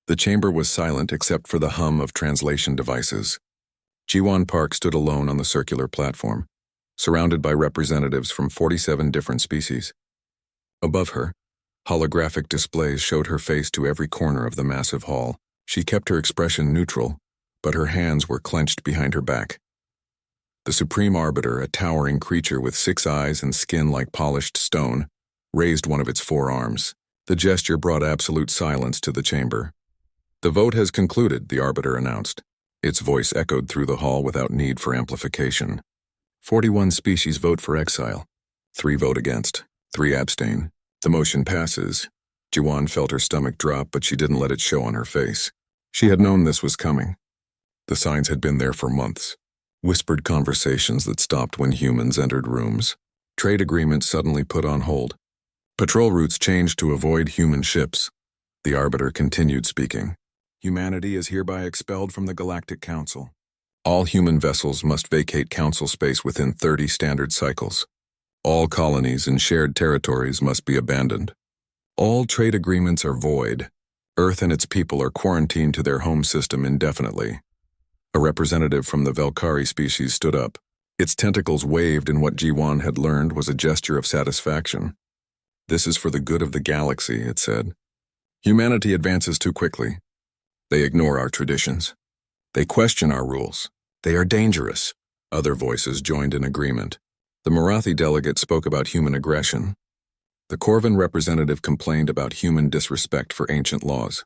The chamber was silent except for the hum of translation devices. Jiwon Park stood alone on the circular platform, surrounded by representatives from 47 different species. Above her, holographic displays showed her face to every corner of the massive hall. She kept her expression neutral, but her hands were clenched behind her back. The Supreme Arbiter, a towering creature with 6 eyes and skin like polished stone, raised one of its 4 arms. The gesture brought absolute silence to the chamber. "The vote has concluded," the Arbiter announced. Its voice echoed through the hall without need for amplification. 41 species vote for exile. 3 vote against. 3 abstain. The motion passes. Jiwon felt her stomach drop, but she didn't let it show on her face. She had known this was coming. The signs had been there for months. Whispered conversations that stopped when humans entered rooms. Trade agreements suddenly put on hold. Patrol routes changed to avoid human ships. The Arbiter continued speaking. "Humanity is hereby expelled from the Galactic Council. All human vessels must vacate Council space within 30 standard cycles. All colonies and shared territories must be abandoned. All trade agreements are void. Earth and its people are quarantined to their home system indefinitely." A representative from the Valkyrie species stood up. Its tentacles waved in what Jiwon had learned was a gesture of satisfaction. "This is for the good of the galaxy," it said. "Humanity advances too quickly. They ignore our traditions. They question our rules. They are dangerous." Other voices joined in agreement. The Marathi delegate spoke about human aggression. The Corvin representative complained about human disrespect for ancient laws.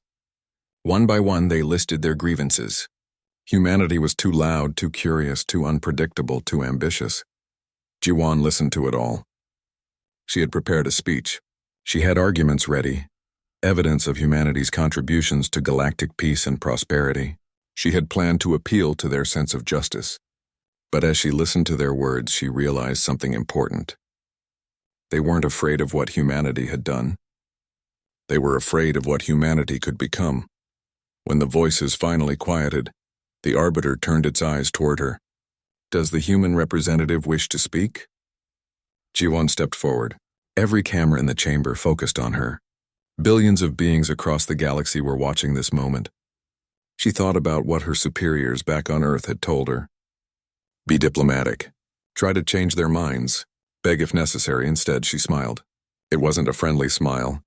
One by one, they listed their grievances. Humanity was too loud, too curious, too unpredictable, too ambitious. Jiwon listened to it all. She had prepared a speech. She had arguments ready, evidence of humanity's contributions to galactic peace and prosperity. She had planned to appeal to their sense of justice. But as she listened to their words, she realized something important. They weren't afraid of what humanity had done. They were afraid of what humanity could become. When the voices finally quieted, the Arbiter turned its eyes toward her. "Does the human representative wish to speak?" Jiwon stepped forward. Every camera in the chamber focused on her. Billions of beings across the galaxy were watching this moment. She thought about what her superiors back on Earth had told her. Be diplomatic. Try to change their minds. Beg if necessary. Instead, she smiled. It wasn't a friendly smile.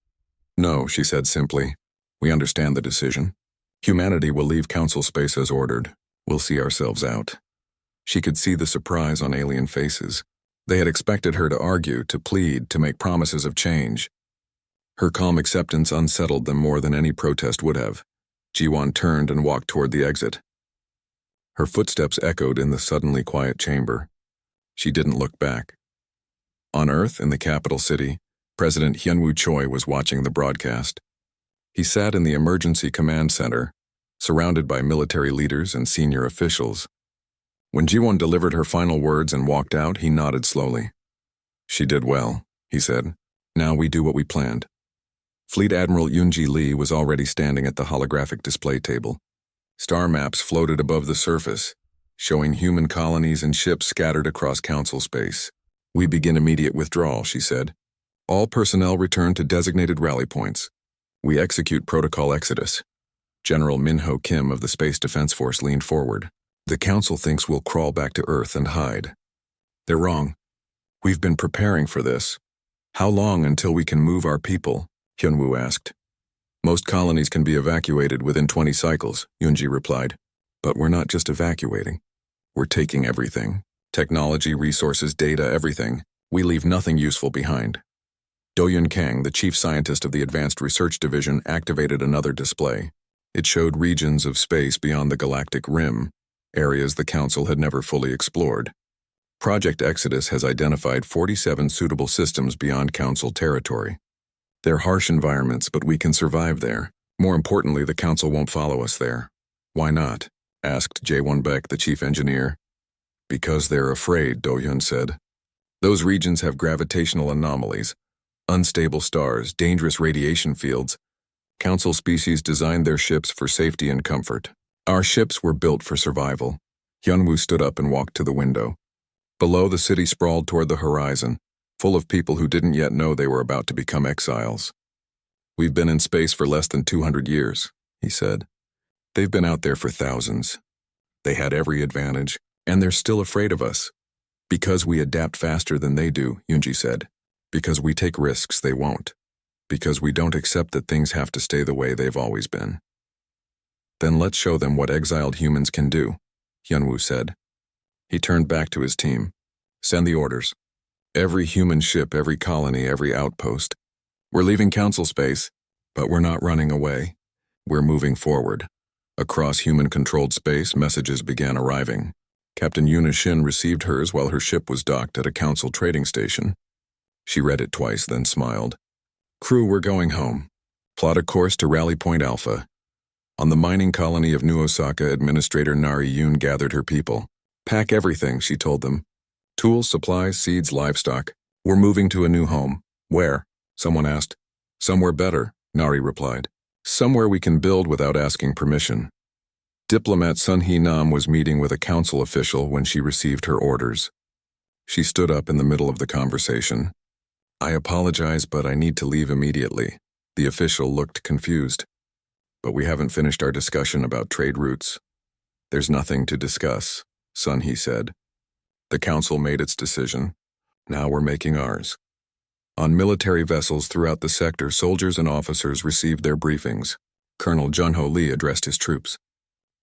"No," she said simply. "We understand the decision. Humanity will leave Council space as ordered. We'll see ourselves out." She could see the surprise on alien faces. They had expected her to argue, to plead, to make promises of change. Her calm acceptance unsettled them more than any protest would have. Jiwon turned and walked toward the exit. Her footsteps echoed in the suddenly quiet chamber. She didn't look back. On Earth, in the capital city, President Hyunwoo Choi was watching the broadcast. He sat in the emergency command center, surrounded by military leaders and senior officials. When Jiwon delivered her final words and walked out, he nodded slowly. "She did well," he said. "Now we do what we planned." Fleet Admiral Yoonji Lee was already standing at the holographic display table. Star maps floated above the surface, showing human colonies and ships scattered across Council space. "We begin immediate withdrawal," she said. "All personnel return to designated rally points. We execute Protocol Exodus." General Minho Kim of the Space Defense Force leaned forward. "The Council thinks we'll crawl back to Earth and hide. They're wrong. We've been preparing for this." "How long until we can move our people?" Hyunwoo asked. "Most colonies can be evacuated within 20 cycles, Yoonji replied. "But we're not just evacuating. We're taking everything. Technology, resources, data, everything. We leave nothing useful behind." Do-Yun Kang, the chief scientist of the Advanced Research Division, activated another display. It showed regions of space beyond the galactic rim, areas the Council had never fully explored. Project Exodus has identified 47 suitable systems beyond Council territory. They're harsh environments, but we can survive there. More importantly, the Council won't follow us there. "Why not?" asked Jae-won Baek, the chief engineer. "Because they're afraid," Do-Yun said. "Those regions have gravitational anomalies, unstable stars, dangerous radiation fields. Council species designed their ships for safety and comfort. Our ships were built for survival." Hyunwoo stood up and walked to the window. Below, the city sprawled toward the horizon, full of people who didn't yet know they were about to become exiles. "We've been in space for less than 200 years, he said. They've been out there for thousands. They had every advantage, and they're still afraid of us. Because we adapt faster than they do, Yunji said. Because we take risks they won't. Because we don't accept that things have to stay the way they've always been. Then let's show them what exiled humans can do, Hyunwoo said. He turned back to his team. Send the orders. Every human ship, every colony, every outpost. We're leaving council space, but we're not running away. We're moving forward. Across human-controlled space, messages began arriving. Captain Yuna Shin received hers while her ship was docked at a council trading station. She read it twice, then smiled. Crew, we're going home. Plot a course to Rally Point Alpha. On the mining colony of New Osaka, Administrator Nari Yoon gathered her people. Pack everything, she told them. Tools, supplies, seeds, livestock. We're moving to a new home. Where? Someone asked. Somewhere better, Nari replied. Somewhere we can build without asking permission. Diplomat Sun Hee Nam was meeting with a council official when she received her orders. She stood up in the middle of the conversation. I apologize, but I need to leave immediately. The official looked confused. But we haven't finished our discussion about trade routes. There's nothing to discuss, Sun Hee said. The council made its decision. Now we're making ours. On military vessels throughout the sector, soldiers and officers received their briefings. Colonel Junho Lee addressed his troops.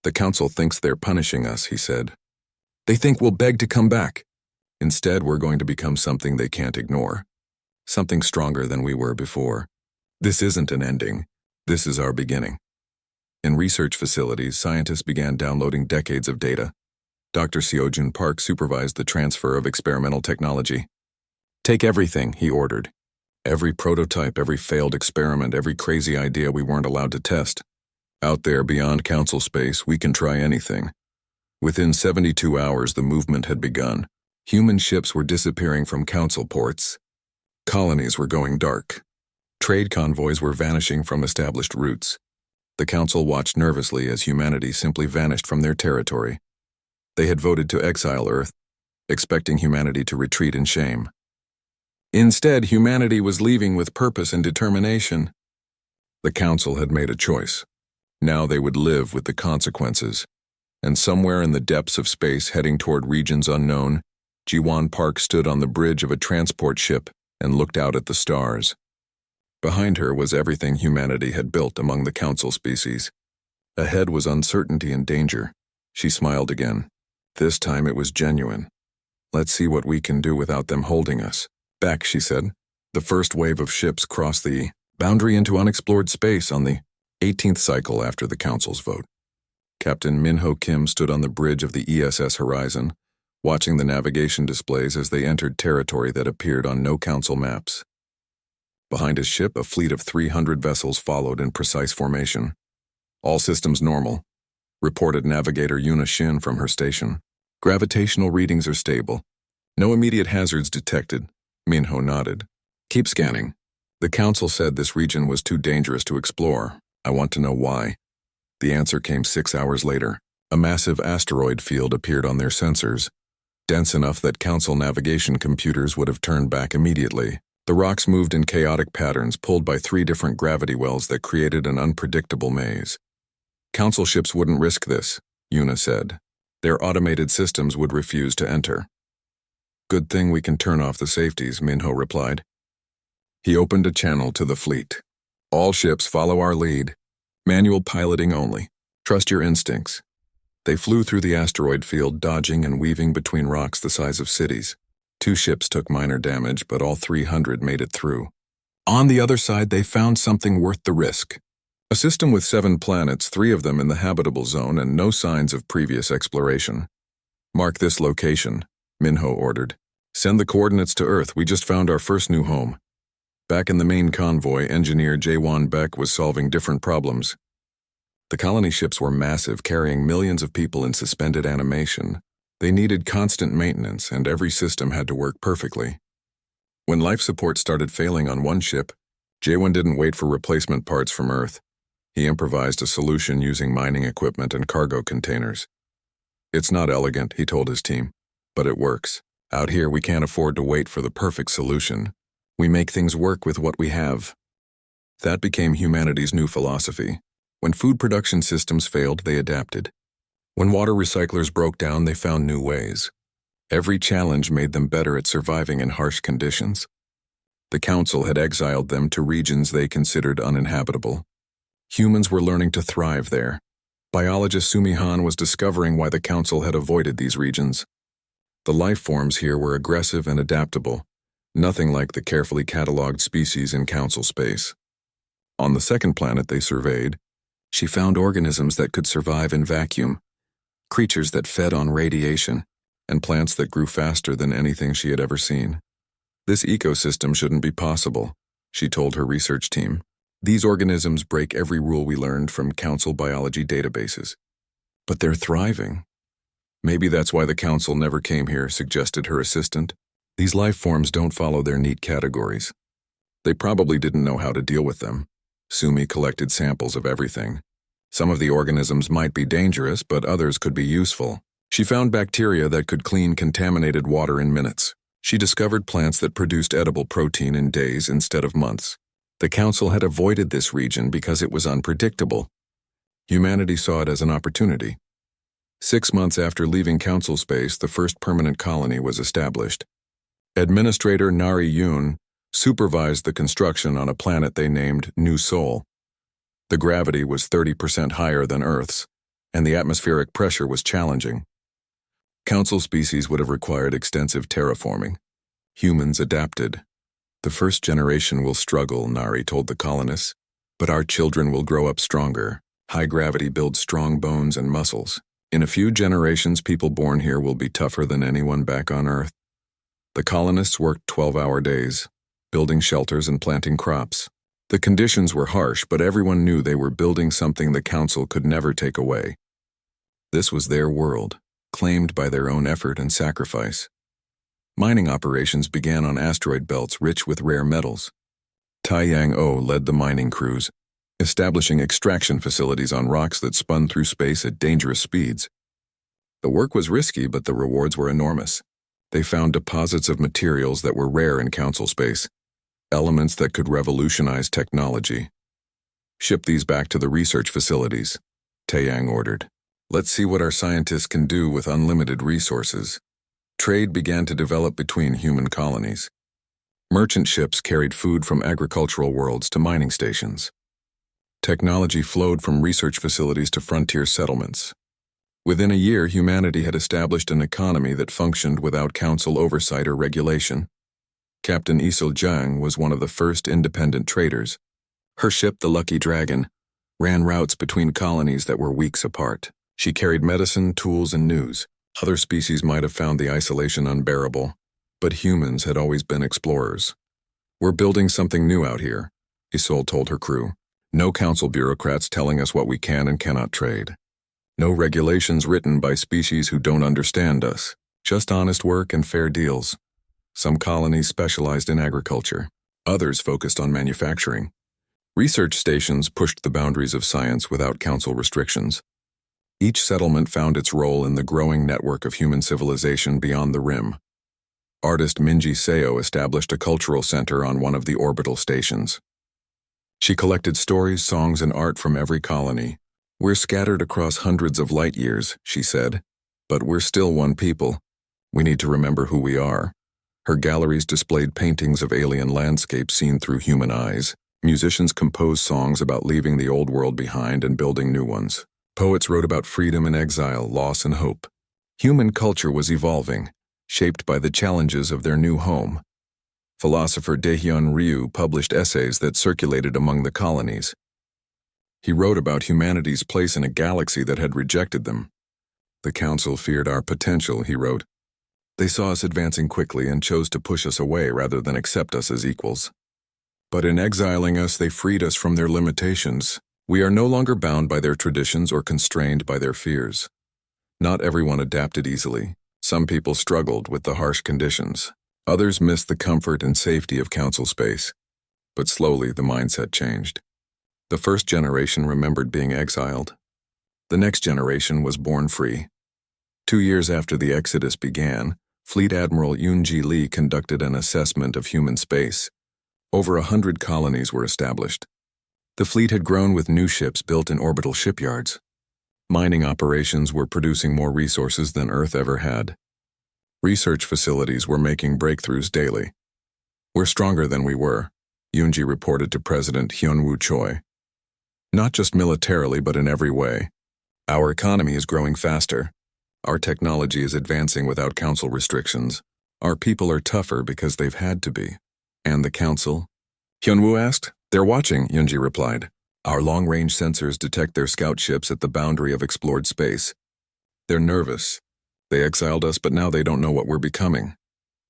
The council thinks they're punishing us, he said. They think we'll beg to come back. Instead, we're going to become something they can't ignore. Something stronger than we were before. This isn't an ending. This is our beginning. In research facilities, scientists began downloading decades of data. Dr. Seojun Park supervised the transfer of experimental technology. Take everything, he ordered. Every prototype, every failed experiment, every crazy idea we weren't allowed to test. Out there beyond council space, we can try anything. Within 72 hours, the movement had begun. Human ships were disappearing from council ports. Colonies were going dark. Trade convoys were vanishing from established routes. The council watched nervously as humanity simply vanished from their territory. They had voted to exile Earth, expecting humanity to retreat in shame. Instead, humanity was leaving with purpose and determination. The council had made a choice. Now they would live with the consequences. And somewhere in the depths of space, heading toward regions unknown, Jiwon Park stood on the bridge of a transport ship and looked out at the stars. Behind her was everything humanity had built among the council species. Ahead was uncertainty and danger. She smiled again. This time it was genuine. Let's see what we can do without them holding us. Back, she said. The first wave of ships crossed the boundary into unexplored space on the 18th cycle after the council's vote. Captain Minho Kim stood on the bridge of the ESS Horizon, watching the navigation displays as they entered territory that appeared on no council maps. Behind his ship, a fleet of 300 vessels followed in precise formation. All systems normal, reported Navigator Yuna Shin from her station. Gravitational readings are stable. No immediate hazards detected. Minho nodded. Keep scanning. The council said this region was too dangerous to explore. I want to know why. The answer came 6 hours later. A massive asteroid field appeared on their sensors, dense enough that council navigation computers would have turned back immediately. The rocks moved in chaotic patterns pulled by 3 different gravity wells that created an unpredictable maze. Council ships wouldn't risk this, Yuna said. Their automated systems would refuse to enter. Good thing we can turn off the safeties, Minho replied. He opened a channel to the fleet. All ships follow our lead. Manual piloting only. Trust your instincts. They flew through the asteroid field, dodging and weaving between rocks the size of cities. 2 ships took minor damage, but all 300 made it through. On the other side, they found something worth the risk. A system with 7 planets, 3 of them in the habitable zone, and no signs of previous exploration. Mark this location, Minho ordered. Send the coordinates to Earth. We just found our first new home. Back in the main convoy, engineer Jaewon Beck was solving different problems. The colony ships were massive, carrying millions of people in suspended animation. They needed constant maintenance, and every system had to work perfectly. When life support started failing on one ship, Jaewon didn't wait for replacement parts from Earth. He improvised a solution using mining equipment and cargo containers. It's not elegant, he told his team, but it works. Out here, we can't afford to wait for the perfect solution. We make things work with what we have. That became humanity's new philosophy. When food production systems failed, they adapted. When water recyclers broke down, they found new ways. Every challenge made them better at surviving in harsh conditions. The Council had exiled them to regions they considered uninhabitable. Humans were learning to thrive there. Biologist Sumihan was discovering why the Council had avoided these regions. The life forms here were aggressive and adaptable, nothing like the carefully catalogued species in Council space. On the second planet they surveyed, she found organisms that could survive in vacuum, creatures that fed on radiation, and plants that grew faster than anything she had ever seen. This ecosystem shouldn't be possible, she told her research team. These organisms break every rule we learned from Council biology databases. But they're thriving. Maybe that's why the Council never came here, suggested her assistant. These life forms don't follow their neat categories. They probably didn't know how to deal with them. Sumi collected samples of everything. Some of the organisms might be dangerous, but others could be useful. She found bacteria that could clean contaminated water in minutes. She discovered plants that produced edible protein in days instead of months. The Council had avoided this region because it was unpredictable. Humanity saw it as an opportunity. 6 months after leaving Council space, the first permanent colony was established. Administrator Nari Yoon supervised the construction on a planet they named New Sol. The gravity was 30% higher than Earth's, and the atmospheric pressure was challenging. Council species would have required extensive terraforming. Humans adapted. The first generation will struggle, Nari told the colonists, but our children will grow up stronger. High gravity builds strong bones and muscles. In a few generations, people born here will be tougher than anyone back on Earth. The colonists worked 12-hour days, building shelters and planting crops. The conditions were harsh, but everyone knew they were building something the Council could never take away. This was their world, claimed by their own effort and sacrifice. Mining operations began on asteroid belts rich with rare metals. Tai Yang-o led the mining crews, establishing extraction facilities on rocks that spun through space at dangerous speeds. The work was risky, but the rewards were enormous. They found deposits of materials that were rare in Council space, elements that could revolutionize technology. Ship these back to the research facilities, Taeyang ordered. Let's see what our scientists can do with unlimited resources. Trade began to develop between human colonies. Merchant ships carried food from agricultural worlds to mining stations. Technology flowed from research facilities to frontier settlements. Within a year, humanity had established an economy that functioned without Council oversight or regulation. Captain Isil Jiang was one of the first independent traders. Her ship, the Lucky Dragon, ran routes between colonies that were weeks apart. She carried medicine, tools, and news. Other species might have found the isolation unbearable, but humans had always been explorers. We're building something new out here, Isil told her crew. No Council bureaucrats telling us what we can and cannot trade. No regulations written by species who don't understand us. Just honest work and fair deals. Some colonies specialized in agriculture. Others focused on manufacturing. Research stations pushed the boundaries of science without Council restrictions. Each settlement found its role in the growing network of human civilization beyond the rim. Artist Minji Seo established a cultural center on one of the orbital stations. She collected stories, songs, and art from every colony. We're scattered across hundreds of light years, she said, but we're still one people. We need to remember who we are. Her galleries displayed paintings of alien landscapes seen through human eyes. Musicians composed songs about leaving the old world behind and building new ones. Poets wrote about freedom and exile, loss and hope. Human culture was evolving, shaped by the challenges of their new home. Philosopher Daehyun Ryu published essays that circulated among the colonies. He wrote about humanity's place in a galaxy that had rejected them. The Council feared our potential, he wrote. They saw us advancing quickly and chose to push us away rather than accept us as equals. But in exiling us, they freed us from their limitations. We are no longer bound by their traditions or constrained by their fears. Not everyone adapted easily. Some people struggled with the harsh conditions. Others missed the comfort and safety of Council space. But slowly, the mindset changed. The first generation remembered being exiled. The next generation was born free. 2 years after the exodus began, Fleet Admiral Yoon-ji Lee conducted an assessment of human space. Over 100 colonies were established. The fleet had grown with new ships built in orbital shipyards. Mining operations were producing more resources than Earth ever had. Research facilities were making breakthroughs daily. "We're stronger than we were," Yoonji reported to President Hyunwoo Choi. "Not just militarily, but in every way. Our economy is growing faster. Our technology is advancing without council restrictions. Our people are tougher because they've had to be." "And the council?" Hyunwoo asked. "They're watching," Yoonji replied. "Our long-range sensors detect their scout ships at the boundary of explored space. They're nervous. They exiled us, but now they don't know what we're becoming."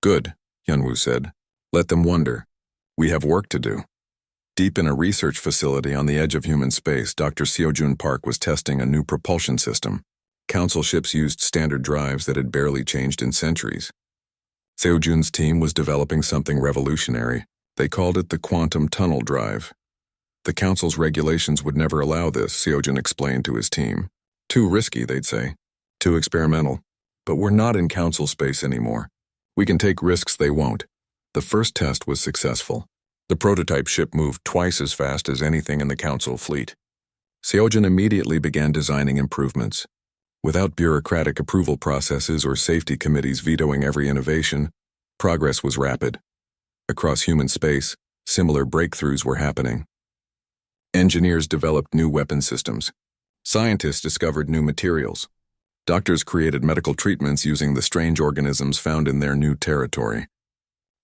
"Good," Hyunwoo said. "Let them wonder. We have work to do." Deep in a research facility on the edge of human space, Dr. Seojun Park was testing a new propulsion system. Council ships used standard drives that had barely changed in centuries. Seojun's team was developing something revolutionary. They called it the quantum tunnel drive. The council's regulations would never allow this, Seojun explained to his team. Too risky, they'd say. Too experimental. But we're not in council space anymore. We can take risks they won't. The first test was successful. The prototype ship moved twice as fast as anything in the council fleet. Seojun immediately began designing improvements. Without bureaucratic approval processes or safety committees vetoing every innovation, progress was rapid. Across human space, similar breakthroughs were happening. Engineers developed new weapon systems. Scientists discovered new materials. Doctors created medical treatments using the strange organisms found in their new territory.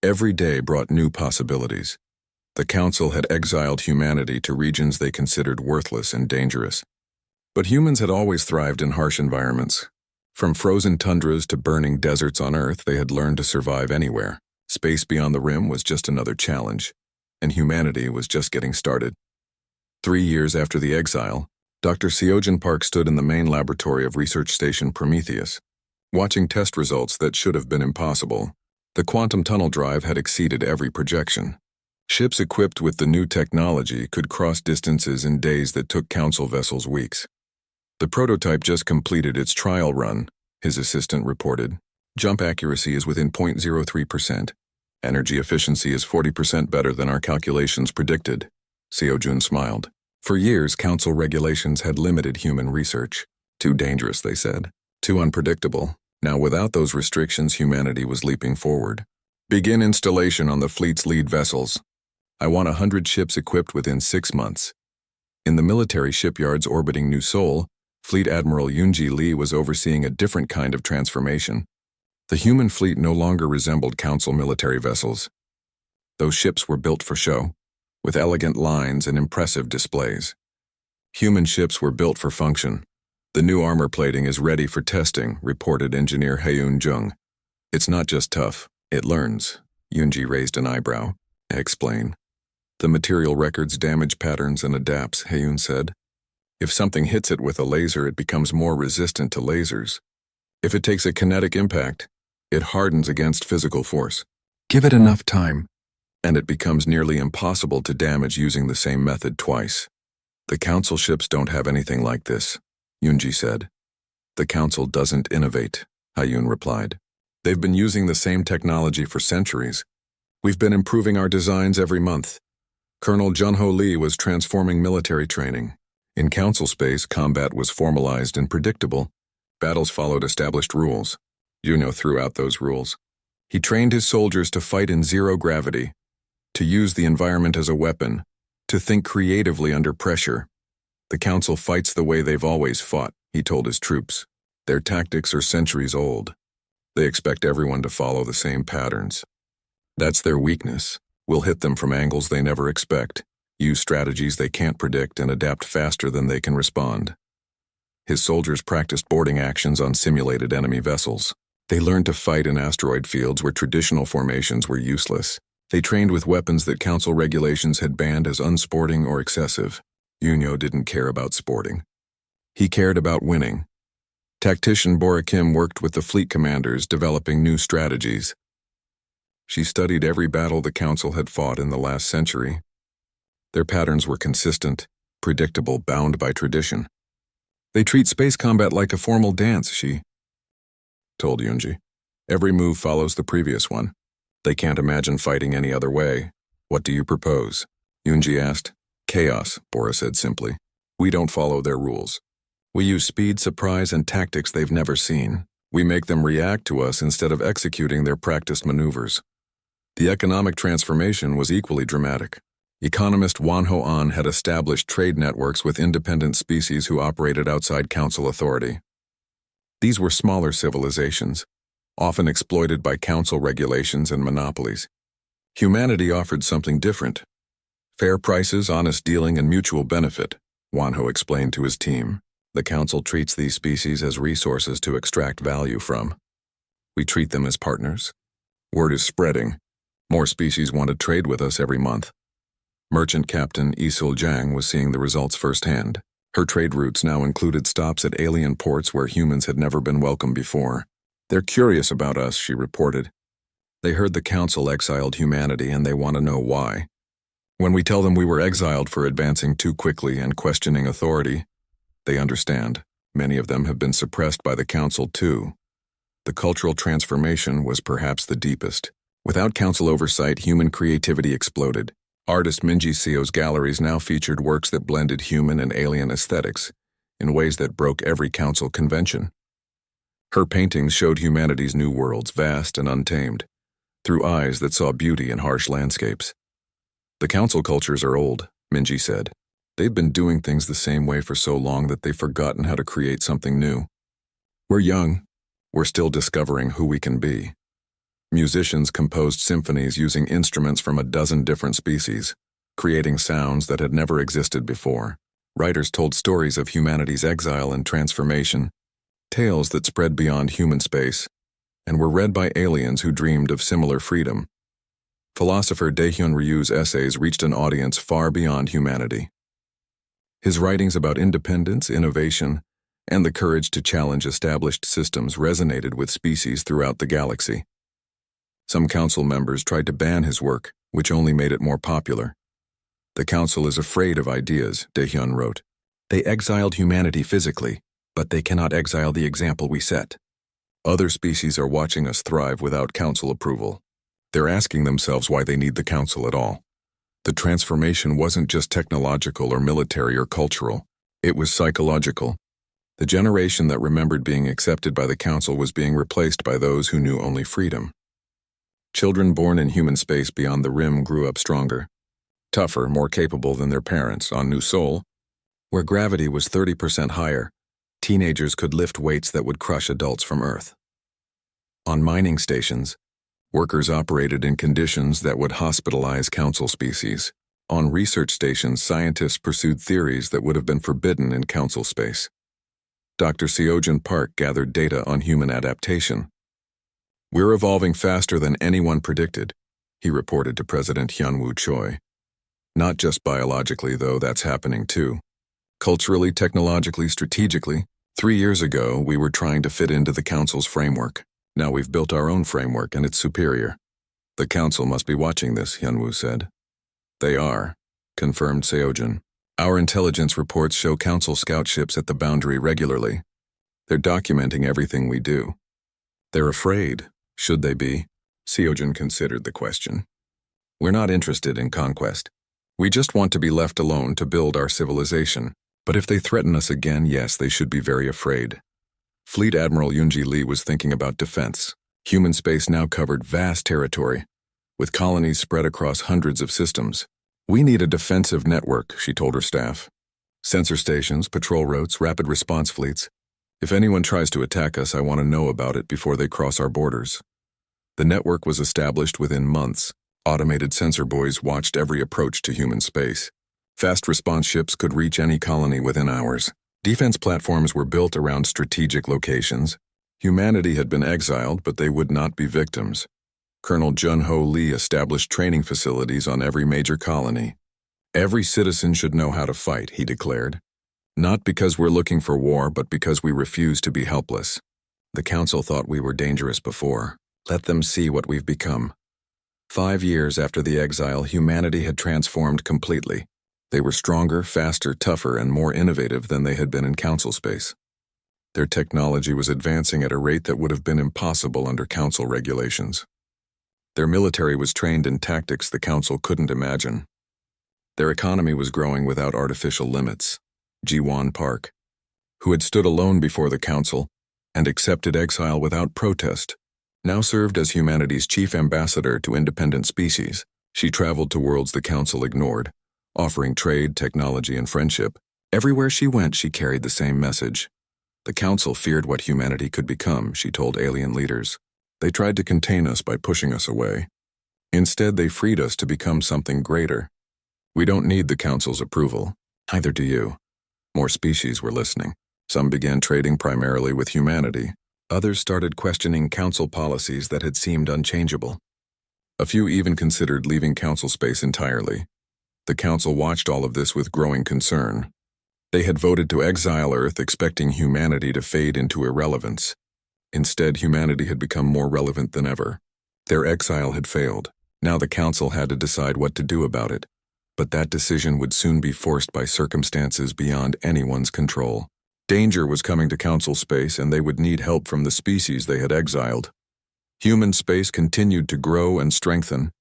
Every day brought new possibilities. The Council had exiled humanity to regions they considered worthless and dangerous. But humans had always thrived in harsh environments. From frozen tundras to burning deserts on Earth, they had learned to survive anywhere. Space beyond the rim was just another challenge, and humanity was just getting started. 3 years after the exile, Dr. Seojun Park stood in the main laboratory of Research Station Prometheus, watching test results that should have been impossible. The quantum tunnel drive had exceeded every projection. Ships equipped with the new technology could cross distances in days that took Council vessels weeks. The prototype just completed its trial run, his assistant reported. Jump accuracy is within 0.03%. Energy efficiency is 40% better than our calculations predicted. Seojun smiled. For years, Council regulations had limited human research. Too dangerous, they said. Too unpredictable. Now, without those restrictions, humanity was leaping forward. Begin installation on the fleet's lead vessels. I want 100 ships equipped within 6 months. In the military shipyards orbiting New Seoul, Fleet Admiral Yoonji Lee was overseeing a different kind of transformation. The human fleet no longer resembled Council military vessels. Those ships were built for show, with elegant lines and impressive displays. Human ships were built for function. The new armor plating is ready for testing, reported engineer Haeun Jung. It's not just tough, it learns. Yoonji raised an eyebrow. Explain. The material records damage patterns and adapts, Haeun said. If something hits it with a laser, it becomes more resistant to lasers. If it takes a kinetic impact, it hardens against physical force. Give it enough time, and it becomes nearly impossible to damage using the same method twice. The Council ships don't have anything like this, Yoonji said. The Council doesn't innovate, Haeun replied. They've been using the same technology for centuries. We've been improving our designs every month. Colonel Junho Lee was transforming military training. In Council space, combat was formalized and predictable. Battles followed established rules. Junho threw out those rules. He trained his soldiers to fight in zero gravity, to use the environment as a weapon, to think creatively under pressure. The Council fights the way they've always fought, he told his troops. Their tactics are centuries old. They expect everyone to follow the same patterns. That's their weakness. We'll hit them from angles they never expect, use strategies they can't predict, and adapt faster than they can respond. His soldiers practiced boarding actions on simulated enemy vessels. They learned to fight in asteroid fields where traditional formations were useless. They trained with weapons that Council regulations had banned as unsporting or excessive. Junho didn't care about sporting. He cared about winning. Tactician Bora Kim worked with the fleet commanders, developing new strategies. She studied every battle the Council had fought in the last century. Their patterns were consistent, predictable, bound by tradition. They treat space combat like a formal dance, she told Yoonji. Every move follows the previous one. They can't imagine fighting any other way. What do you propose? Yoonji asked. Chaos, Bora said simply. We don't follow their rules. We use speed, surprise, and tactics they've never seen. We make them react to us instead of executing their practiced maneuvers. The economic transformation was equally dramatic. Economist Wan Ho-an had established trade networks with independent species who operated outside council authority. These were smaller civilizations, often exploited by council regulations and monopolies. Humanity offered something different. Fair prices, honest dealing, and mutual benefit, Wan Ho explained to his team. The council treats these species as resources to extract value from. We treat them as partners. Word is spreading. More species want to trade with us every month. Merchant Captain Isul Jang was seeing the results firsthand. Her trade routes now included stops at alien ports where humans had never been welcome before. They're curious about us, she reported. They heard the council exiled humanity and they want to know why. When we tell them we were exiled for advancing too quickly and questioning authority, they understand. Many of them have been suppressed by the council too. The cultural transformation was perhaps the deepest. Without council oversight, human creativity exploded. Artist Minji Seo's galleries now featured works that blended human and alien aesthetics in ways that broke every council convention. Her paintings showed humanity's new worlds, vast and untamed, through eyes that saw beauty in harsh landscapes. The council cultures are old, Minji said. They've been doing things the same way for so long that they've forgotten how to create something new. We're young. We're still discovering who we can be. Musicians composed symphonies using instruments from a dozen different species, creating sounds that had never existed before. Writers told stories of humanity's exile and transformation, tales that spread beyond human space, and were read by aliens who dreamed of similar freedom. Philosopher Daehyun Ryu's essays reached an audience far beyond humanity. His writings about independence, innovation, and the courage to challenge established systems resonated with species throughout the galaxy. Some council members tried to ban his work, which only made it more popular. The council is afraid of ideas, Daehyun wrote. They exiled humanity physically, but they cannot exile the example we set. Other species are watching us thrive without council approval. They're asking themselves why they need the council at all. The transformation wasn't just technological or military or cultural. It was psychological. The generation that remembered being accepted by the council was being replaced by those who knew only freedom. Children born in human space beyond the rim grew up stronger, tougher, more capable than their parents on New Sol, where gravity was 30% higher. Teenagers could lift weights that would crush adults from Earth. On mining stations, workers operated in conditions that would hospitalize council species. On research stations, scientists pursued theories that would have been forbidden in council space. Dr. Seojin Park gathered data on human adaptation. We're evolving faster than anyone predicted, he reported to President Hyun-woo Choi. Not just biologically, though, that's happening too. Culturally, technologically, strategically. 3 years ago, we were trying to fit into the council's framework. Now we've built our own framework and it's superior. The council must be watching this, Hyun-woo said. They are, confirmed Seojin. Our intelligence reports show council scout ships at the boundary regularly. They're documenting everything we do. They're afraid. Should they be? Seojin considered the question. We're not interested in conquest. We just want to be left alone to build our civilization. But if they threaten us again, yes, they should be very afraid. Fleet Admiral Yoonji Lee was thinking about defense. Human space now covered vast territory, with colonies spread across hundreds of systems. We need a defensive network, she told her staff. Sensor stations, patrol routes, rapid response fleets. If anyone tries to attack us, I want to know about it before they cross our borders. The network was established within months. Automated sensor buoys watched every approach to human space. Fast response ships could reach any colony within hours. Defense platforms were built around strategic locations. Humanity had been exiled, but they would not be victims. Colonel Jun-Ho Lee established training facilities on every major colony. Every citizen should know how to fight, he declared. Not because we're looking for war, but because we refuse to be helpless. The council thought we were dangerous before. Let them see what we've become. 5 years after the exile, humanity had transformed completely. They were stronger, faster, tougher, and more innovative than they had been in council space. Their technology was advancing at a rate that would have been impossible under council regulations. Their military was trained in tactics the council couldn't imagine. Their economy was growing without artificial limits. Ji-won Park, who had stood alone before the council and accepted exile without protest, now served as humanity's chief ambassador to independent species. She traveled to worlds the council ignored, offering trade, technology, and friendship. Everywhere she went, she carried the same message. The council feared what humanity could become, she told alien leaders. They tried to contain us by pushing us away. Instead, they freed us to become something greater. We don't need the council's approval. Neither do you. More species were listening. Some began trading primarily with humanity. Others started questioning council policies that had seemed unchangeable. A few even considered leaving council space entirely. The council watched all of this with growing concern. They had voted to exile Earth, expecting humanity to fade into irrelevance. Instead, humanity had become more relevant than ever. Their exile had failed. Now the council had to decide what to do about it. But that decision would soon be forced by circumstances beyond anyone's control. Danger was coming to council space, and they would need help from the species they had exiled. Human space continued to grow and strengthen,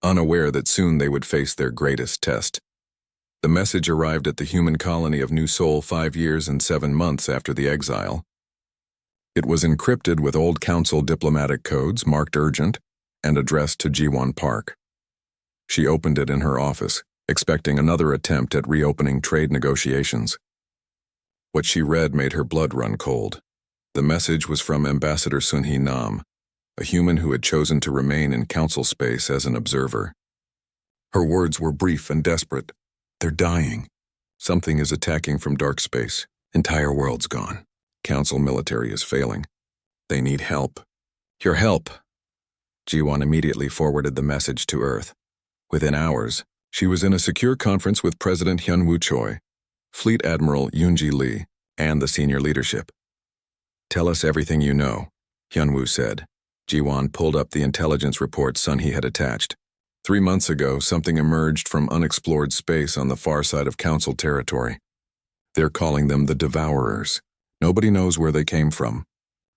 unaware that soon they would face their greatest test. The message arrived at the human colony of New Sol 5 years and 7 months after the exile. It was encrypted with old council diplomatic codes marked urgent and addressed to Ji-won Park. She opened it in her office, expecting another attempt at reopening trade negotiations. What she read made her blood run cold. The message was from Ambassador Sun-hee Nam, a human who had chosen to remain in council space as an observer. Her words were brief and desperate. They're dying. Something is attacking from dark space. Entire world's gone. Council military is failing. They need help. Your help. Ji-won immediately forwarded the message to Earth. Within hours, she was in a secure conference with President Hyun-woo Choi, Fleet Admiral Yoon-ji Lee, and the senior leadership. Tell us everything you know, Hyun-woo said. Ji-won pulled up the intelligence report Sun-hee had attached. 3 months ago, something emerged from unexplored space on the far side of Council territory. They're calling them the Devourers. Nobody knows where they came from.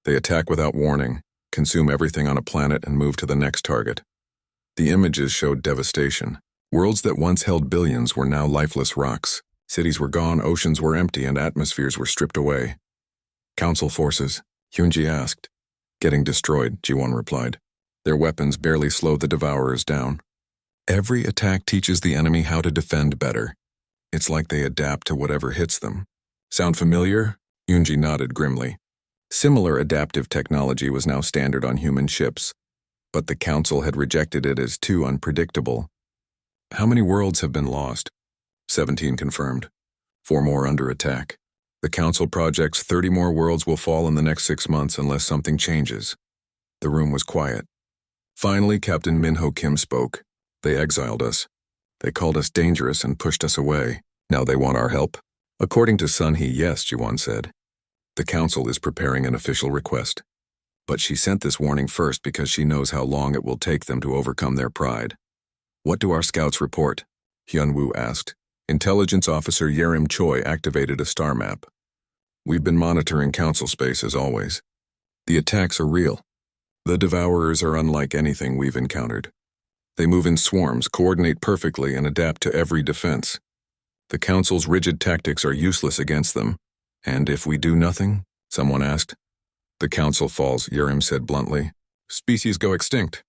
They attack without warning, consume everything on a planet, and move to the next target. The images showed devastation. Worlds that once held billions were now lifeless rocks. Cities were gone, oceans were empty, and atmospheres were stripped away. Council forces, Hyun-ji asked. Getting destroyed, Ji-won replied. Their weapons barely slowed the Devourers down. Every attack teaches the enemy how to defend better. It's like they adapt to whatever hits them. Sound familiar? Yoon-ji nodded grimly. Similar adaptive technology was now standard on human ships, but the Council had rejected it as too unpredictable. How many worlds have been lost? 17 confirmed. 4 more under attack. The Council projects 30 more worlds will fall in the next 6 months unless something changes. The room was quiet. Finally, Captain Min-ho Kim spoke. They exiled us. They called us dangerous and pushed us away. Now they want our help? According to Sun-hee, yes, Ji-won said. The Council is preparing an official request. But she sent this warning first because she knows how long it will take them to overcome their pride. What do our scouts report? Hyun-woo asked. Intelligence Officer Yerim Choi activated a star map. We've been monitoring Council space as always. The attacks are real. The Devourers are unlike anything we've encountered. They move in swarms, coordinate perfectly, and adapt to every defense. The Council's rigid tactics are useless against them. And if we do nothing? Someone asked. The Council falls, Yerim said bluntly. Species go extinct.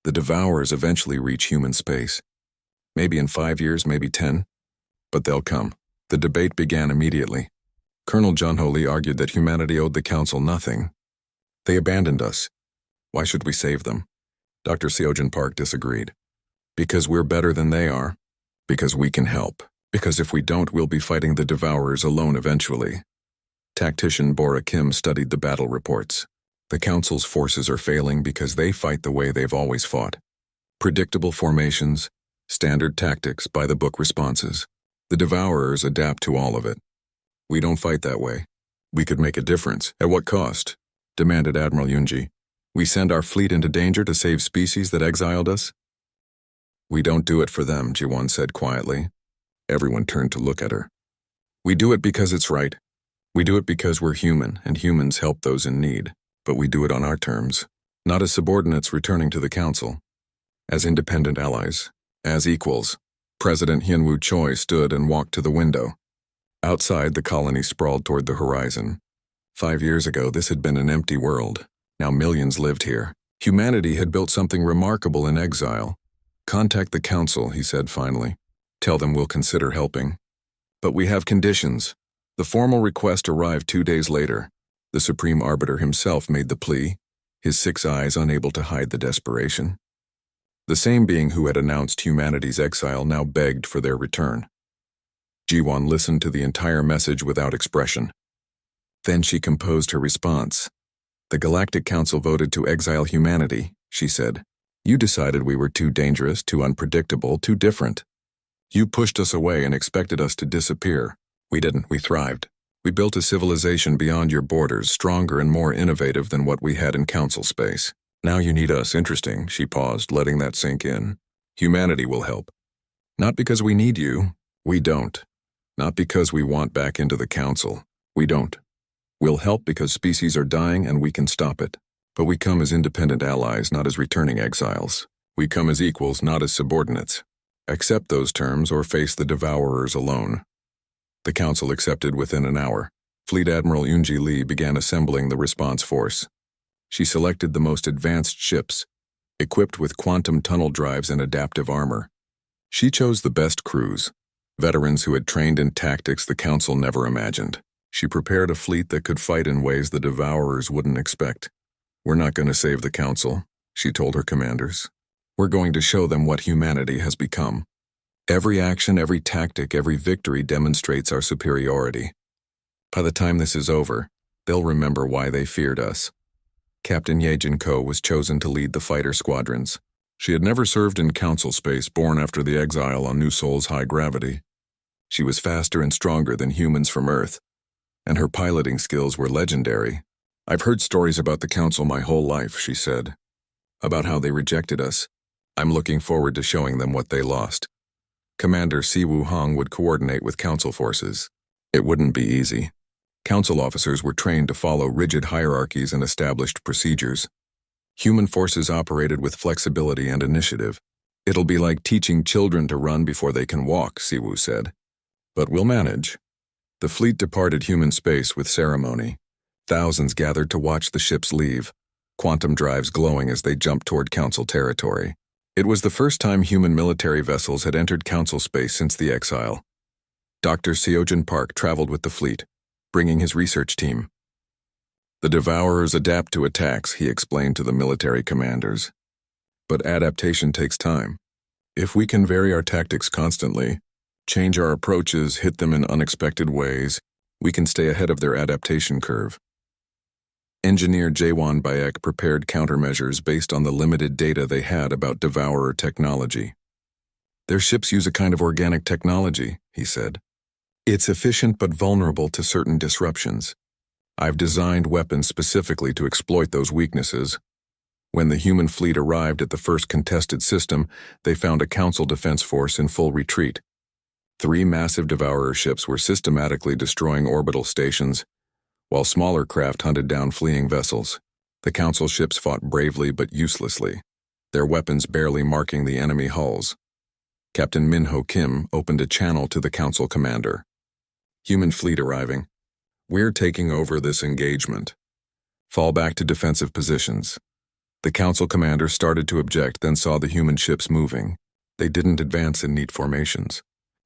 The Devourers eventually reach human space. Maybe in 5 years, maybe 10. But they'll come. The debate began immediately. Colonel Jun-ho Lee argued that humanity owed the Council nothing. They abandoned us. Why should we save them? Dr. Seojin Park disagreed. Because we're better than they are. Because we can help. Because if we don't, we'll be fighting the Devourers alone eventually. Tactician Bora Kim studied the battle reports. The Council's forces are failing because they fight the way they've always fought. Predictable formations, standard tactics, by-the-book responses. The Devourers adapt to all of it. We don't fight that way. We could make a difference. At what cost? Demanded Admiral Yoon-ji. We send our fleet into danger to save species that exiled us? We don't do it for them, Ji-won said quietly. Everyone turned to look at her. We do it because it's right. We do it because we're human, and humans help those in need. But we do it on our terms, not as subordinates returning to the Council. As independent allies, as equals. President Hyunwoo Choi stood and walked to the window. Outside, the colony sprawled toward the horizon. 5 years ago, this had been an empty world. Now millions lived here. Humanity had built something remarkable in exile. Contact the council, he said finally. Tell them we'll consider helping. But we have conditions. The formal request arrived 2 days later. The Supreme Arbiter himself made the plea, his 6 eyes unable to hide the desperation. The same being who had announced humanity's exile now begged for their return. Ji-won listened to the entire message without expression. Then she composed her response. The Galactic Council voted to exile humanity, she said. You decided we were too dangerous, too unpredictable, too different. You pushed us away and expected us to disappear. We didn't, we thrived. We built a civilization beyond your borders, stronger and more innovative than what we had in council space. Now you need us. Interesting, she paused, letting that sink in. Humanity will help. Not because we need you. We don't. Not because we want back into the council. We don't. We'll help because species are dying and we can stop it. But we come as independent allies, not as returning exiles. We come as equals, not as subordinates. Accept those terms or face the devourers alone. The council accepted within an hour. Fleet Admiral Yoon-ji Lee began assembling the response force. She selected the most advanced ships, equipped with quantum tunnel drives and adaptive armor. She chose the best crews, veterans who had trained in tactics the council never imagined. She prepared a fleet that could fight in ways the devourers wouldn't expect. We're not going to save the council, she told her commanders. We're going to show them what humanity has become. Every action, every tactic, every victory demonstrates our superiority. By the time this is over, they'll remember why they feared us. Captain Ye Jin-ko was chosen to lead the fighter squadrons. She had never served in council space, born after the exile on New Seoul's high gravity. She was faster and stronger than humans from Earth, and her piloting skills were legendary. I've heard stories about the council my whole life, she said. About how they rejected us. I'm looking forward to showing them what they lost. Commander Si-woo Hong would coordinate with council forces. It wouldn't be easy. Council officers were trained to follow rigid hierarchies and established procedures. Human forces operated with flexibility and initiative. It'll be like teaching children to run before they can walk, Si-woo said. But we'll manage. The fleet departed human space with ceremony. Thousands gathered to watch the ships leave, quantum drives glowing as they jumped toward council territory. It was the first time human military vessels had entered council space since the exile. Dr. Seojin Park traveled with the fleet, bringing his research team. The devourers adapt to attacks, he explained to the military commanders. But adaptation takes time. If we can vary our tactics constantly, change our approaches, hit them in unexpected ways, we can stay ahead of their adaptation curve. Engineer Jaewon Baek prepared countermeasures based on the limited data they had about devourer technology. Their ships use a kind of organic technology, he said. It's efficient but vulnerable to certain disruptions. I've designed weapons specifically to exploit those weaknesses. When the human fleet arrived at the first contested system, they found a council defense force in full retreat. 3 massive devourer ships were systematically destroying orbital stations, while smaller craft hunted down fleeing vessels. The council ships fought bravely but uselessly, their weapons barely marking the enemy hulls. Captain Min-ho Kim opened a channel to the council commander. Human fleet arriving. We're taking over this engagement. Fall back to defensive positions. The council commander started to object, then saw the human ships moving. They didn't advance in neat formations.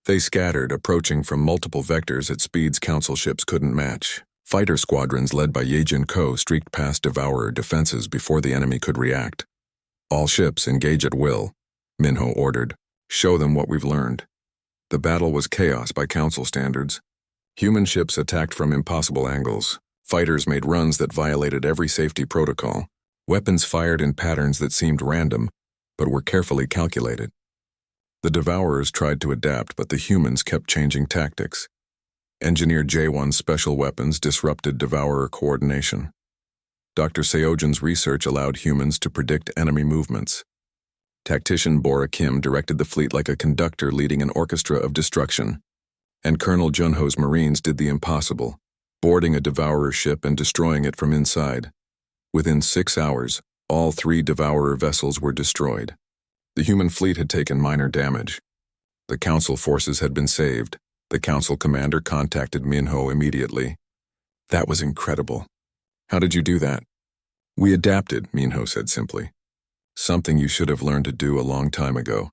They scattered, approaching from multiple vectors at speeds council ships couldn't match. Fighter squadrons led by Ye Jin-ko streaked past devourer defenses before the enemy could react. All ships engage at will, Min-ho ordered. Show them what we've learned. The battle was chaos by council standards. Human ships attacked from impossible angles. Fighters made runs that violated every safety protocol. Weapons fired in patterns that seemed random, but were carefully calculated. The devourers tried to adapt, but the humans kept changing tactics. Engineer Jaewon's special weapons disrupted devourer coordination. Dr. Seojin's research allowed humans to predict enemy movements. Tactician Bora Kim directed the fleet like a conductor leading an orchestra of destruction. And Colonel Junho's Marines did the impossible, boarding a devourer ship and destroying it from inside. Within 6 hours, all 3 devourer vessels were destroyed. The human fleet had taken minor damage. The Council forces had been saved. The Council commander contacted Minho immediately. That was incredible. How did you do that? We adapted, Minho said simply. Something you should have learned to do a long time ago.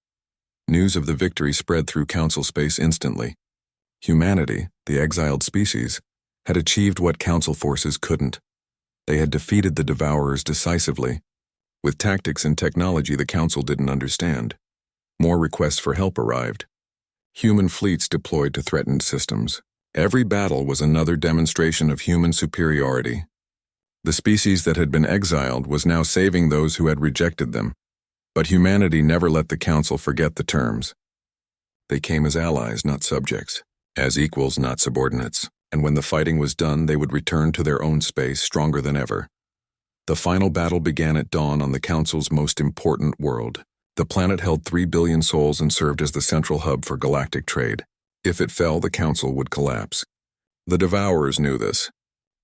News of the victory spread through Council space instantly. Humanity, the exiled species, had achieved what Council forces couldn't. They had defeated the Devourers decisively, with tactics and technology the Council didn't understand. More requests for help arrived. Human fleets deployed to threatened systems. Every battle was another demonstration of human superiority. The species that had been exiled was now saving those who had rejected them. But humanity never let the Council forget the terms. They came as allies, not subjects, as equals, not subordinates, and when the fighting was done, they would return to their own space stronger than ever. The final battle began at dawn on the Council's most important world. The planet held 3 billion souls and served as the central hub for galactic trade. If it fell, the Council would collapse. The Devourers knew this.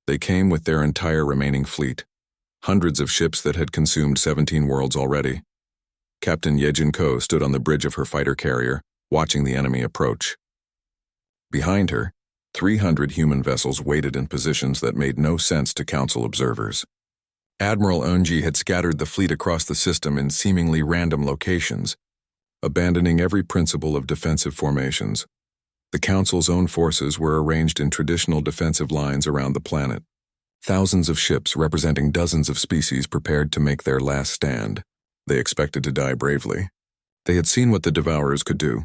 They came with their entire remaining fleet, hundreds of ships that had consumed 17 worlds already. Captain Yejin Ko stood on the bridge of her fighter carrier, watching the enemy approach. Behind her, 300 human vessels waited in positions that made no sense to Council observers. Admiral Onji had scattered the fleet across the system in seemingly random locations, abandoning every principle of defensive formations. The Council's own forces were arranged in traditional defensive lines around the planet. Thousands of ships representing dozens of species prepared to make their last stand. They expected to die bravely. They had seen what the Devourers could do.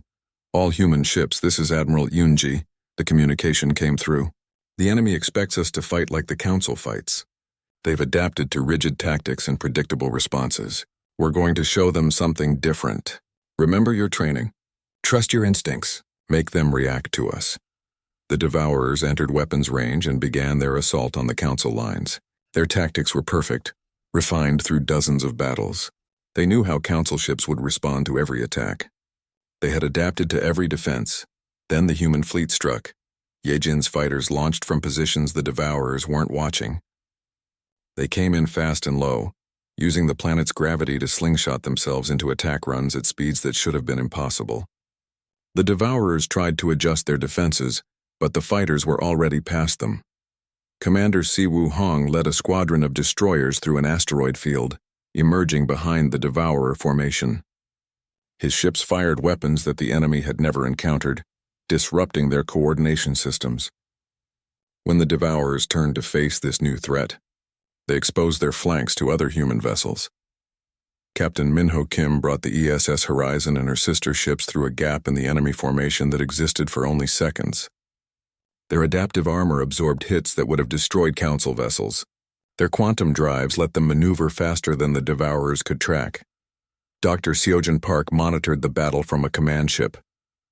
All human ships, this is Admiral Yunji. The communication came through. The enemy expects us to fight like the Council fights. They've adapted to rigid tactics and predictable responses. We're going to show them something different. Remember your training. Trust your instincts. Make them react to us. The Devourers entered weapons range and began their assault on the Council lines. Their tactics were perfect, refined through dozens of battles. They knew how Council ships would respond to every attack. They had adapted to every defense. Then the human fleet struck. Yejin's fighters launched from positions the Devourers weren't watching. They came in fast and low, using the planet's gravity to slingshot themselves into attack runs at speeds that should have been impossible. The Devourers tried to adjust their defenses, but the fighters were already past them. Commander Siwoo Hong led a squadron of destroyers through an asteroid field, emerging behind the Devourer formation. His ships fired weapons that the enemy had never encountered, disrupting their coordination systems. When the Devourers turned to face this new threat, they exposed their flanks to other human vessels. Captain Minho Kim brought the ESS Horizon and her sister ships through a gap in the enemy formation that existed for only seconds. Their adaptive armor absorbed hits that would have destroyed Council vessels. Their quantum drives let them maneuver faster than the Devourers could track. Dr. Seojin Park monitored the battle from a command ship,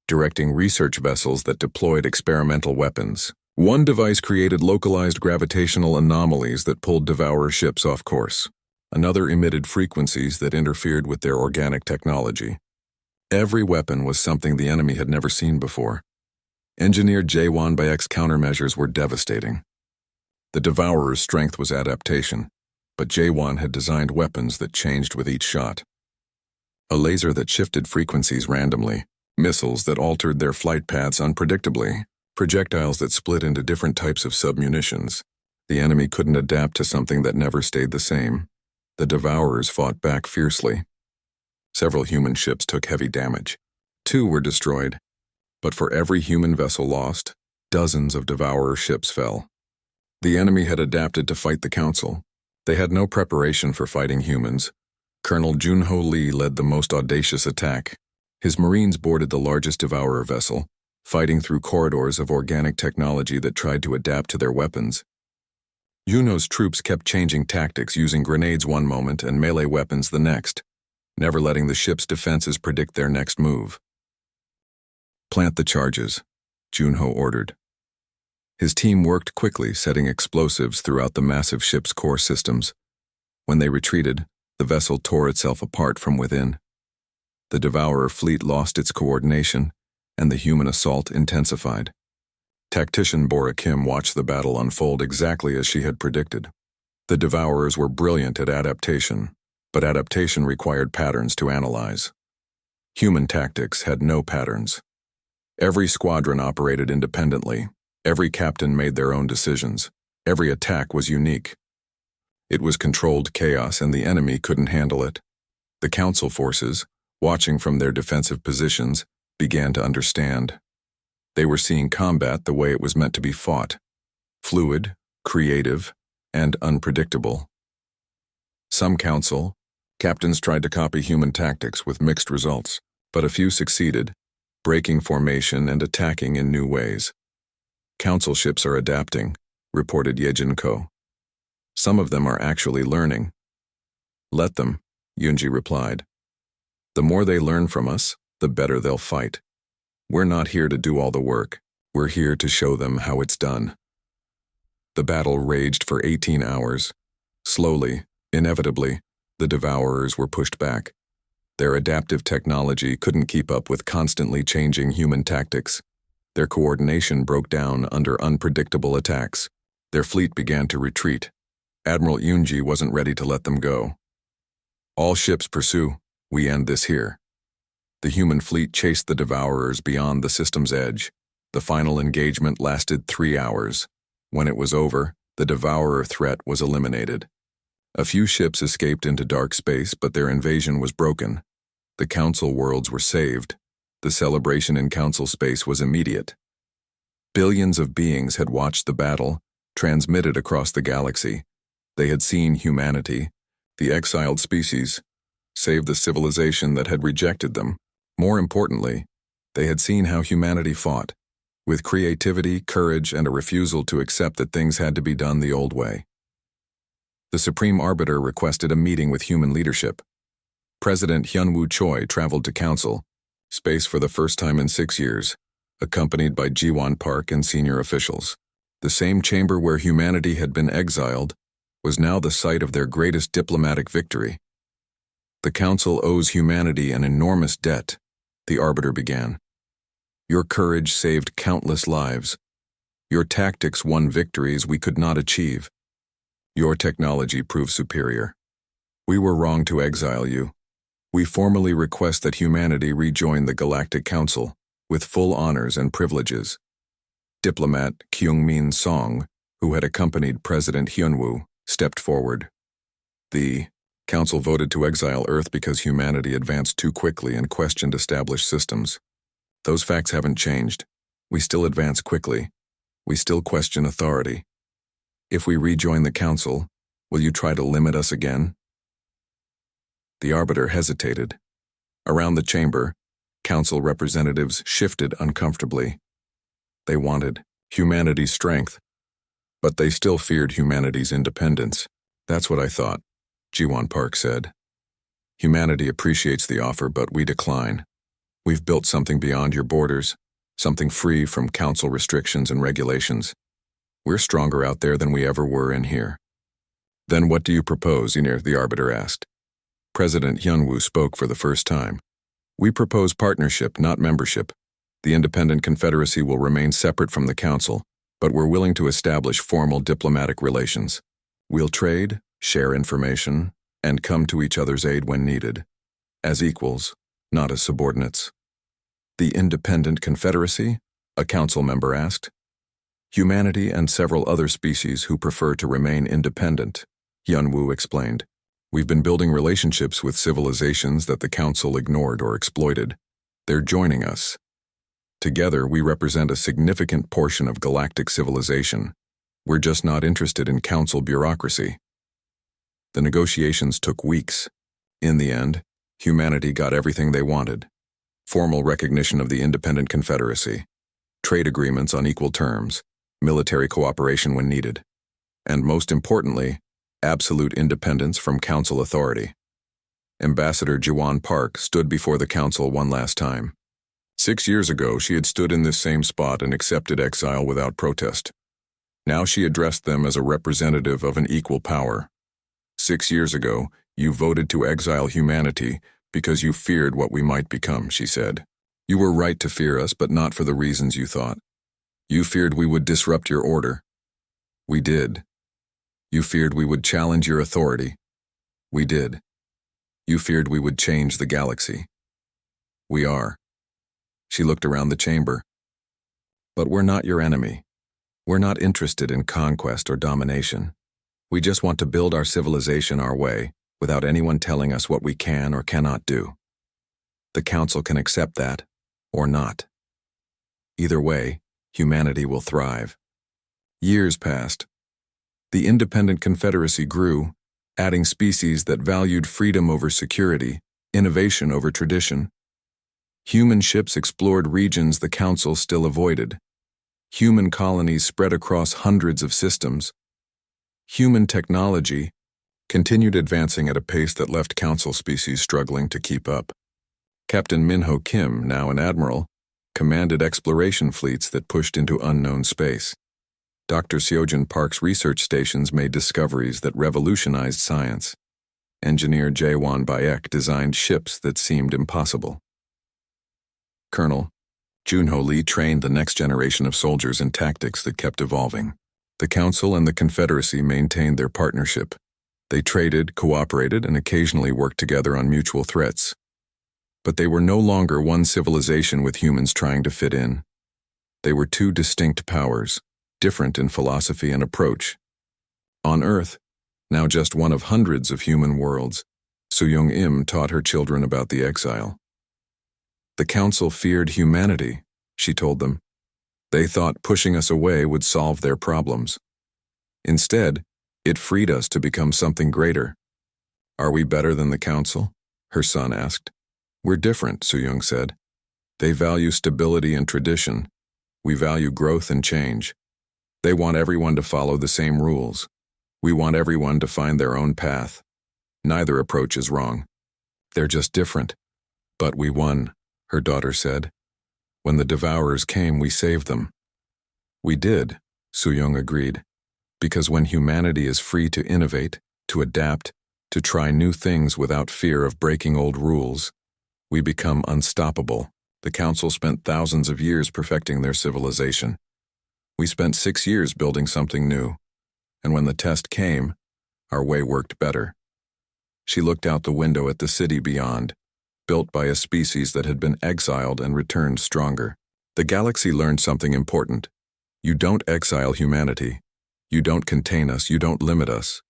directing research vessels that deployed experimental weapons. One device created localized gravitational anomalies that pulled Devourer ships off course. Another emitted frequencies that interfered with their organic technology. Every weapon was something the enemy had never seen before. Engineered J1x countermeasures were devastating. The Devourer's strength was adaptation, but J1 had designed weapons that changed with each shot. A laser that shifted frequencies randomly, missiles that altered their flight paths unpredictably, projectiles that split into different types of submunitions. The enemy couldn't adapt to something that never stayed the same. The Devourers fought back fiercely. Several human ships took heavy damage. 2 were destroyed. But for every human vessel lost, dozens of Devourer ships fell. The enemy had adapted to fight the Council. They had no preparation for fighting humans. Colonel Junho Lee led the most audacious attack. His Marines boarded the largest Devourer vessel, fighting through corridors of organic technology that tried to adapt to their weapons. Yuno's troops kept changing tactics, using grenades one moment and melee weapons the next, never letting the ship's defenses predict their next move. Plant the charges, Junho ordered. His team worked quickly, setting explosives throughout the massive ship's core systems. When they retreated, the vessel tore itself apart from within. The Devourer fleet lost its coordination, and the human assault intensified. Tactician Bora Kim watched the battle unfold exactly as she had predicted. The Devourers were brilliant at adaptation, but adaptation required patterns to analyze. Human tactics had no patterns. Every squadron operated independently. Every captain made their own decisions. Every attack was unique. It was controlled chaos, and the enemy couldn't handle it. The Council forces, watching from their defensive positions, began to understand. They were seeing combat the way it was meant to be fought: fluid, creative, and unpredictable. Some Council captains tried to copy human tactics with mixed results, but a few succeeded, breaking formation and attacking in new ways. Council ships are adapting, reported Yejin-ko. Some of them are actually learning. Let them, Yunji replied. The more they learn from us, the better they'll fight. We're not here to do all the work. We're here to show them how it's done. The battle raged for 18 hours. Slowly, inevitably, the Devourers were pushed back. Their adaptive technology couldn't keep up with constantly changing human tactics. Their coordination broke down under unpredictable attacks. Their fleet began to retreat. Admiral Yunji wasn't ready to let them go. All ships pursue. We end this here. The human fleet chased the Devourers beyond the system's edge. The final engagement lasted 3 hours. When it was over, the Devourer threat was eliminated. A few ships escaped into dark space, but their invasion was broken. The Council worlds were saved. The celebration in Council space was immediate. Billions of beings had watched the battle, transmitted across the galaxy. They had seen humanity, the exiled species, save the civilization that had rejected them. More importantly, they had seen how humanity fought, with creativity, courage, and a refusal to accept that things had to be done the old way. The Supreme Arbiter requested a meeting with human leadership. President Hyunwoo Choi traveled to Council space for the first time in 6 years, accompanied by Ji-won Park and senior officials. The same chamber where humanity had been exiled was now the site of their greatest diplomatic victory. The Council owes humanity an enormous debt, the Arbiter began. Your courage saved countless lives. Your tactics won victories we could not achieve. Your technology proved superior. We were wrong to exile you. We formally request that humanity rejoin the Galactic Council with full honors and privileges. Diplomat Kyung-min Song, who had accompanied President Hyunwoo, stepped forward. The Council voted to exile Earth because humanity advanced too quickly and questioned established systems. Those facts haven't changed. We still advance quickly. We still question authority. If we rejoin the Council, will you try to limit us again? The Arbiter hesitated. Around the chamber, Council representatives shifted uncomfortably. They wanted humanity's strength, but they still feared humanity's independence. That's what I thought, Ji-won Park said. Humanity appreciates the offer, but we decline. We've built something beyond your borders, something free from Council restrictions and regulations. We're stronger out there than we ever were in here. Then what do you propose, Ynir? The Arbiter asked. President Hyunwoo spoke for the first time. We propose partnership, not membership. The Independent Confederacy will remain separate from the Council, but we're willing to establish formal diplomatic relations. We'll trade, share information, and come to each other's aid when needed, as equals, not as subordinates. The Independent Confederacy? A Council member asked. Humanity and several other species who prefer to remain independent, Hyunwoo explained. We've been building relationships with civilizations that the Council ignored or exploited. They're joining us. Together, we represent a significant portion of galactic civilization. We're just not interested in Council bureaucracy. The negotiations took weeks. In the end, humanity got everything they wanted. Formal recognition of the Independent Confederacy, trade agreements on equal terms, military cooperation when needed, and most importantly, absolute independence from Council authority. Ambassador Ji-won Park stood before the Council one last time. 6 years ago, she had stood in this same spot and accepted exile without protest. Now she addressed them as a representative of an equal power. 6 years ago, you voted to exile humanity because you feared what we might become, she said. You were right to fear us, but not for the reasons you thought. You feared we would disrupt your order. We did. You feared we would challenge your authority. We did. You feared we would change the galaxy. We are. She looked around the chamber. But we're not your enemy. We're not interested in conquest or domination. We just want to build our civilization our way, without anyone telling us what we can or cannot do. The Council can accept that, or not. Either way, humanity will thrive. Years passed. The independent Confederacy grew, adding species that valued freedom over security, innovation over tradition. Human ships explored regions the Council still avoided. Human colonies spread across hundreds of systems. Human technology continued advancing at a pace that left Council species struggling to keep up. Captain Minho Kim, now an admiral, commanded exploration fleets that pushed into unknown space. Dr. Seojin Park's research stations made discoveries that revolutionized science. Engineer Jae-won Baek designed ships that seemed impossible. Colonel Junho Lee trained the next generation of soldiers in tactics that kept evolving. The Council and the Confederacy maintained their partnership. They traded, cooperated, and occasionally worked together on mutual threats. But they were no longer one civilization with humans trying to fit in. They were two distinct powers, different in philosophy and approach. On Earth, now just one of hundreds of human worlds, Soo-young Im taught her children about the exile. The Council feared humanity, she told them. They thought pushing us away would solve their problems. Instead, it freed us to become something greater. Are we better than the Council? Her son asked. We're different, Soo-young said. They value stability and tradition. We value growth and change. They want everyone to follow the same rules. We want everyone to find their own path. Neither approach is wrong. They're just different. But we won, her daughter said. When the Devourers came, we saved them. We did, Soo-young agreed, because when humanity is free to innovate, to adapt, to try new things without fear of breaking old rules, we become unstoppable. The Council spent thousands of years perfecting their civilization. We spent 6 years building something new, and when the test came, our way worked better. She looked out the window at the city beyond, built by a species that had been exiled and returned stronger. The galaxy learned something important. You don't exile humanity. You don't contain us. You don't limit us.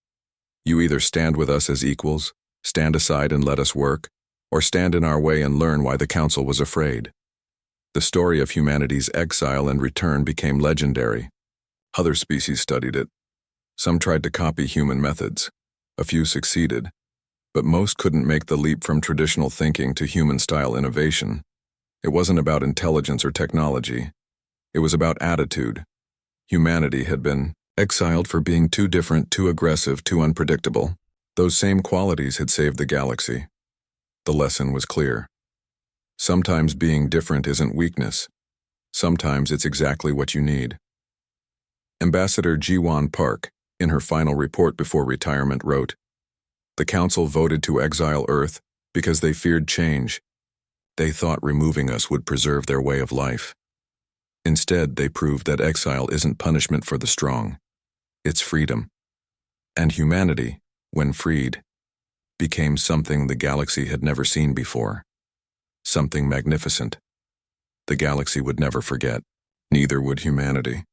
You either stand with us as equals, stand aside and let us work, or stand in our way and learn why the Council was afraid. The story of humanity's exile and return became legendary. Other species studied it. Some tried to copy human methods. A few succeeded. But most couldn't make the leap from traditional thinking to human-style innovation. It wasn't about intelligence or technology. It was about attitude. Humanity had been exiled for being too different, too aggressive, too unpredictable. Those same qualities had saved the galaxy. The lesson was clear. Sometimes being different isn't weakness. Sometimes it's exactly what you need. Ambassador Ji-won Park, in her final report before retirement, wrote, "The Council voted to exile Earth because they feared change. They thought removing us would preserve their way of life. Instead, they proved that exile isn't punishment for the strong. It's freedom. And humanity, when freed, became something the galaxy had never seen before. Something magnificent. The galaxy would never forget. Neither would humanity."